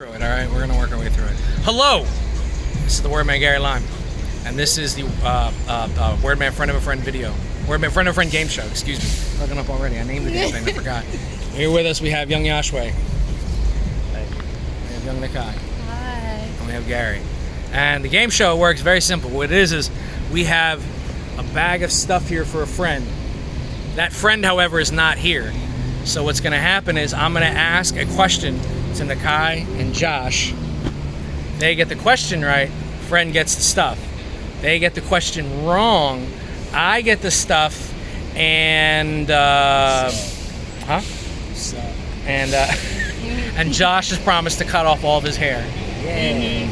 Through it, all right? We're gonna work our way through it. Hello, this is the Wordman Gary Lime, and this is the Wordman Friend of a Friend video. Wordman Friend of a Friend game show. Excuse me, fucking up already. I named the damn thing. I forgot. Here with us we have young Yashway. Hey. We have young Niki. Hi. And we have Gary. And the game show works very simple. What it is we have a bag of stuff here for a friend. That friend, however, is not here. So what's gonna happen is I'm gonna ask a question to Niki and Josh. They get the question right, friend gets the stuff. They get the question wrong, I get the stuff, and and Josh has promised to cut off all of his hair. Yeah.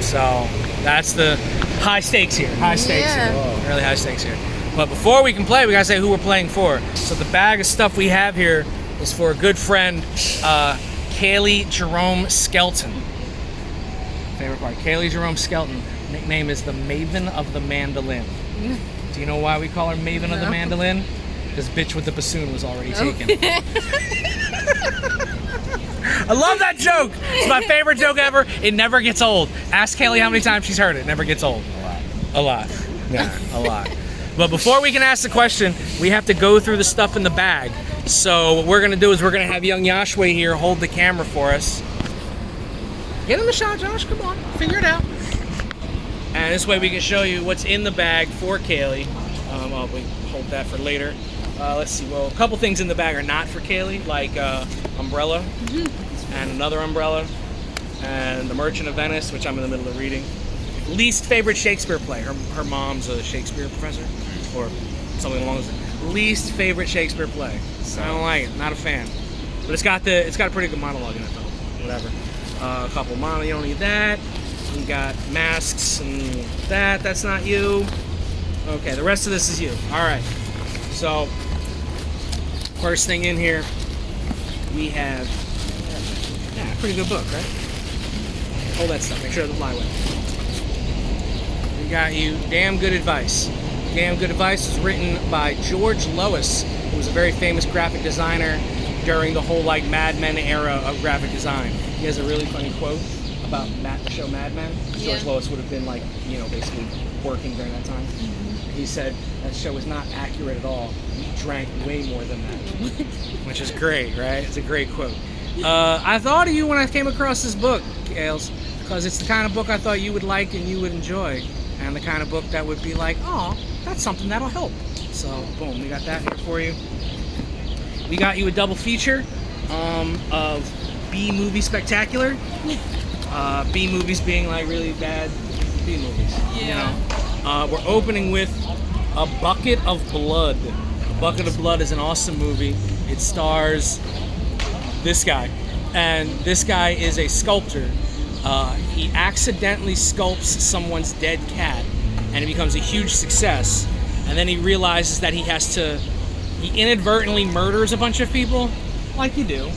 So that's the high stakes here. High stakes Yeah. here. Really high stakes here. But before we can play, we gotta say who we're playing for. So the bag of stuff we have here is for a good friend, Cailie Jerome Skelton. Favorite part, Cailie Jerome Skelton. Nickname is the Maven of the Mandolin. Do you know why we call her Maven of the Mandolin? Because bitch with the bassoon was already taken. I love that joke. It's my favorite joke ever. It never gets old. Ask Cailie how many times she's heard it. It never gets old. A lot. Yeah, a lot. But before we can ask the question, we have to go through the stuff in the bag. So what we're gonna do is we're gonna have young Yashway here hold the camera for us. Get in the shot, Josh. Come on, figure it out. And this way we can show you what's in the bag for Cailie. We hold that for later. Let's see. Well, a couple things in the bag are not for Cailie, like umbrella and another umbrella, and The Merchant of Venice, which I'm in the middle of reading. Least favorite Shakespeare play. Her mom's a Shakespeare professor, or something along those lines. Least favorite Shakespeare play. So I don't like it. Not a fan. But it's got a pretty good monologue in it though. Whatever. A couple monologues. You don't need that. We got masks and that. That's not you. Okay. The rest of this is you. All right. So first thing in here, we have pretty good book, right? Hold that stuff. Make sure it doesn't fly away. We got you Damn Good Advice. Damn Good Advice was written by George Lois, who was a very famous graphic designer during the whole Mad Men era of graphic design. He has a really funny quote about the show Mad Men. George Lois would have been basically working during that time. He said that show was not accurate at all. We drank way more than that, which is great, right? It's a great quote. I thought of you when I came across this book, Ailes, because it's the kind of book I thought you would like and you would enjoy, and the kind of book that would be like, oh, that's something that'll help. So, boom, we got that here for you. We got you a double feature of B-movie spectacular. B-movies being really bad B-movies. Yeah. You know? We're opening with A Bucket of Blood. A Bucket of Blood is an awesome movie. It stars this guy, and this guy is a sculptor. He accidentally sculpts someone's dead cat, and it becomes a huge success. And then he realizes that he inadvertently murders a bunch of people, like you do,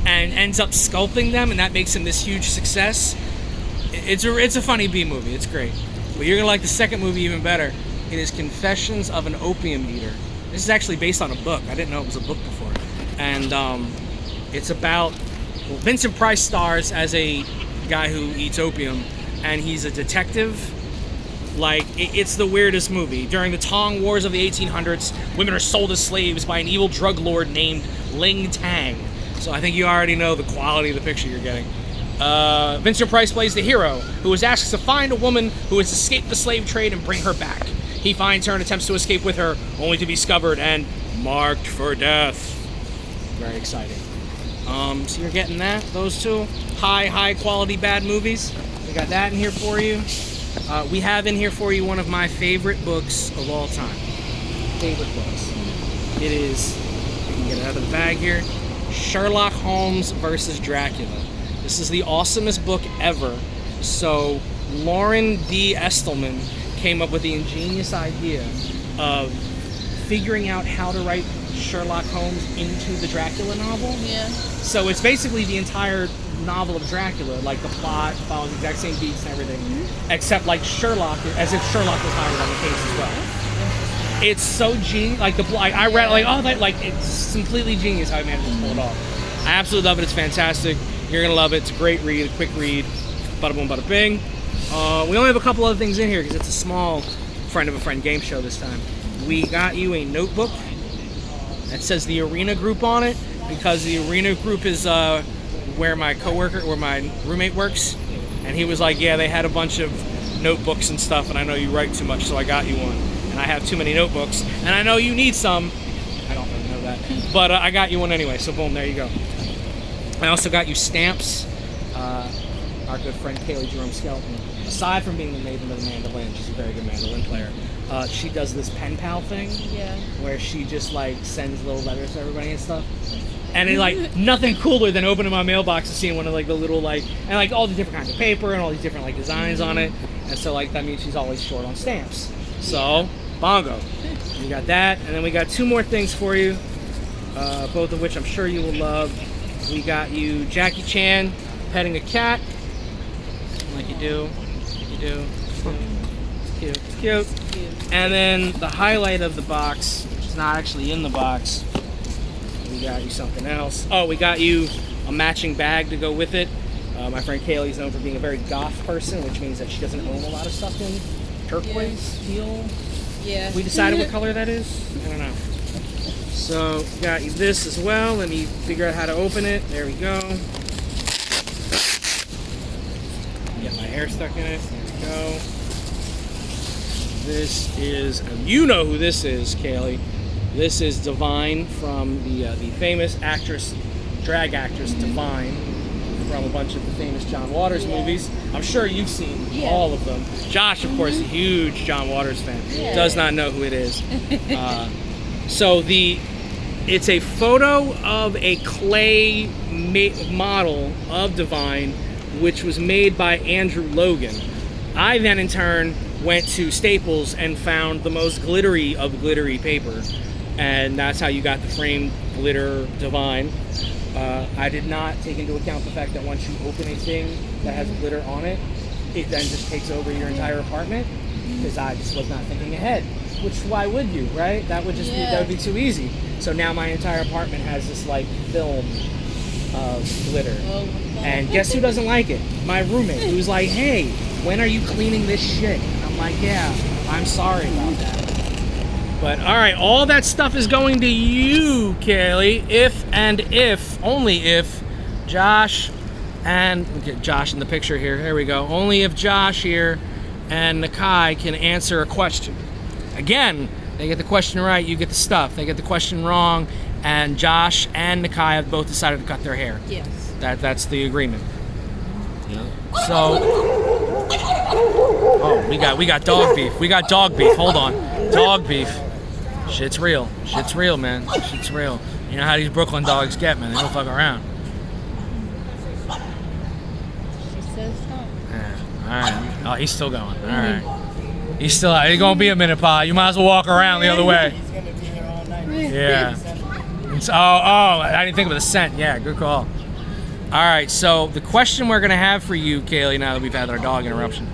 and ends up sculpting them, and that makes him this huge success. It's a funny B movie. It's great. But you're gonna like the second movie even better. It is Confessions of an Opium Eater. This is actually based on a book. I didn't know it was a book before. And it's about, Vincent Price stars as a guy who eats opium, and he's a detective. It's the weirdest movie. During the Tong Wars of the 1800s, women are sold as slaves by an evil drug lord named Ling Tang. So I think you already know the quality of the picture you're getting. Vincent Price plays the hero, who is asked to find a woman who has escaped the slave trade and bring her back. He finds her and attempts to escape with her, only to be discovered and marked for death. Very exciting. So you're getting those two high quality bad movies. We got that in here for you. We have in here for you one of my favorite books of all time. Favorite books. It is, you can get it out of the bag here, Sherlock Holmes versus Dracula. This is the awesomest book ever. So Lauren D. Estelman came up with the ingenious idea of figuring out how to write Sherlock Holmes into the Dracula novel. Yeah. So it's basically the entire novel of Dracula, the plot follows the exact same beats and everything, except Sherlock, as if Sherlock was hired on the case as well. It's so genius. I read it's completely genius how he managed to pull it off. I absolutely love it. It's fantastic. You're gonna love it. It's a great read, a quick read. Bada boom, bada bing. We only have a couple other things in here because it's a small friend of a friend game show this time. We got you a notebook that says the Arena Group on it because the Arena Group is where my coworker or my roommate works, and he was like, yeah, they had a bunch of notebooks and stuff, and I know you write too much, so I got you one. And I have too many notebooks, and I know you need some. I don't really know that, but I got you one anyway. So boom, there you go. I also got you stamps. Our good friend Cailie Jerome Skelton, aside from being the maven of the mandolin, she's a very good mandolin player. She does this pen pal thing, where she just like sends little letters to everybody and stuff. And it, like, nothing cooler than opening my mailbox and seeing one of like the little like, and like all the different kinds of paper and all these different like designs on it. And so like that means she's always short on stamps. So bongo, we got that, and then we got two more things for you, both of which I'm sure you will love. We got you Jackie Chan petting a cat, like you do. It's cute. It's cute. And then the highlight of the box, which is not actually in the box, we got you something else. Oh, we got you a matching bag to go with it. My friend Cailie is known for being a very goth person, which means that she doesn't own a lot of stuff in turquoise, teal. Yeah. We decided what color that is? I don't know. So, got you this as well. Let me figure out how to open it. There we go. Get my hair stuck in it. There we go. This is, you know who this is, Cailie. This is Divine from the famous actress, drag actress Divine, from a bunch of the famous John Waters movies. I'm sure you've seen all of them. Josh, of course, a huge John Waters fan. Does not know who it is. So it's a photo of a clay model of Divine, which was made by Andrew Logan. I then, in turn, went to Staples and found the most glittery of glittery paper, and that's how you got the framed glitter Divine. I did not take into account the fact that once you open a thing that has glitter on it, it then just takes over your entire apartment, because I just was not thinking ahead. Which, why would you, right? That would just be, that would be too easy. So now my entire apartment has this like film of glitter. And guess who doesn't like it? My roommate, who's like, hey, when are you cleaning this shit? And I'm like, yeah, I'm sorry about that. But all right, all that stuff is going to you, Cailie, if only if Josh and, we'll get Josh in the picture here, there we go. Only if Josh here and Niki can answer a question. Again, they get the question right, you get the stuff. They get the question wrong, and Josh and Niki have both decided to cut their hair. Yes. That's the agreement. Yeah. So, oh, we got dog beef. We got dog beef. Hold on, dog beef. Shit's real. Shit's real, man. Shit's real. You know how these Brooklyn dogs get, man. They don't fuck around. She says so. Yeah. All right. Oh, he's still going. All right. He's still out. It's gonna be a minute, Pa. You might as well walk around the other way. He's gonna be here all night. Yeah. I didn't think of the scent. Yeah, good call. All right, so the question we're gonna have for you, Cailie, now that we've had our dog interruption,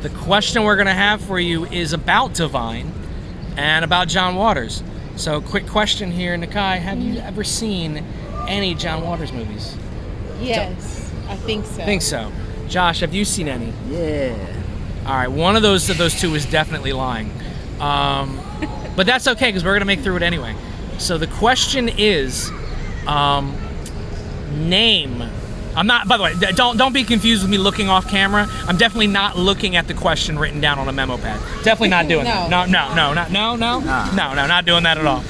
the question we're gonna have for you is about Divine and about John Waters. So, quick question here, Niki: have you ever seen any John Waters movies? Yes, I think so. I think so. Josh, have you seen any? Yeah. All right, one of those two is definitely lying. But that's okay, because we're going to make through it anyway. So the question is, name. I'm not, by the way, don't be confused with me looking off camera. I'm definitely not looking at the question written down on a memo pad. Definitely not doing that. No, not doing that at all.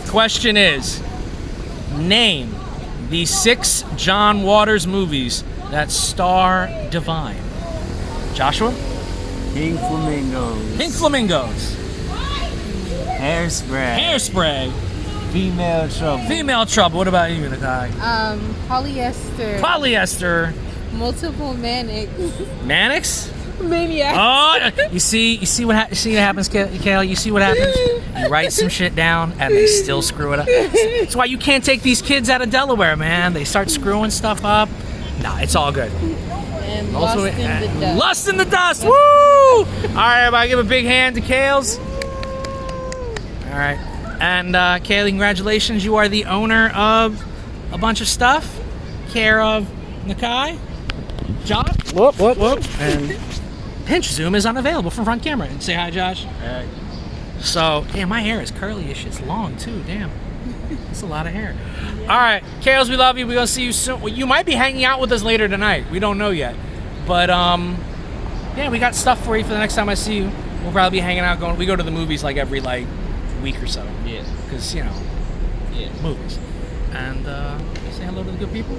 Question is, name the 6 John Waters movies that star Divine. Joshua? Pink Flamingos. Pink Flamingos. Hairspray. Hairspray. Female Trouble. Female Trouble. What about you, Niki? Polyester. Polyester. Multiple manics. Mannix? Maniacs. Oh, you see what happens, Cailie? You see what happens? You write some shit down and they still screw it up. That's why you can't take these kids out of Delaware, man. They start screwing stuff up. Nah, it's all good. And Lost in the Dust. Lost in the Dust. Woo! All right, everybody, give a big hand to Kales. All right. And Cailie, congratulations. You are the owner of a bunch of stuff. care of Niki, Josh. Whoop, whoop, whoop. And pinch zoom is unavailable from front camera. And say hi, Josh. Hey. So, damn, my hair is curly-ish. It's long, too. Damn. That's a lot of hair. All right. Kales, we love you. We're going to see you soon. Well, you might be hanging out with us later tonight. We don't know yet. But, yeah, we got stuff for you for the next time I see you. We'll probably be hanging out we go to the movies like every, week or so. Yeah. Because, Yeah. movies. And say hello to the good people.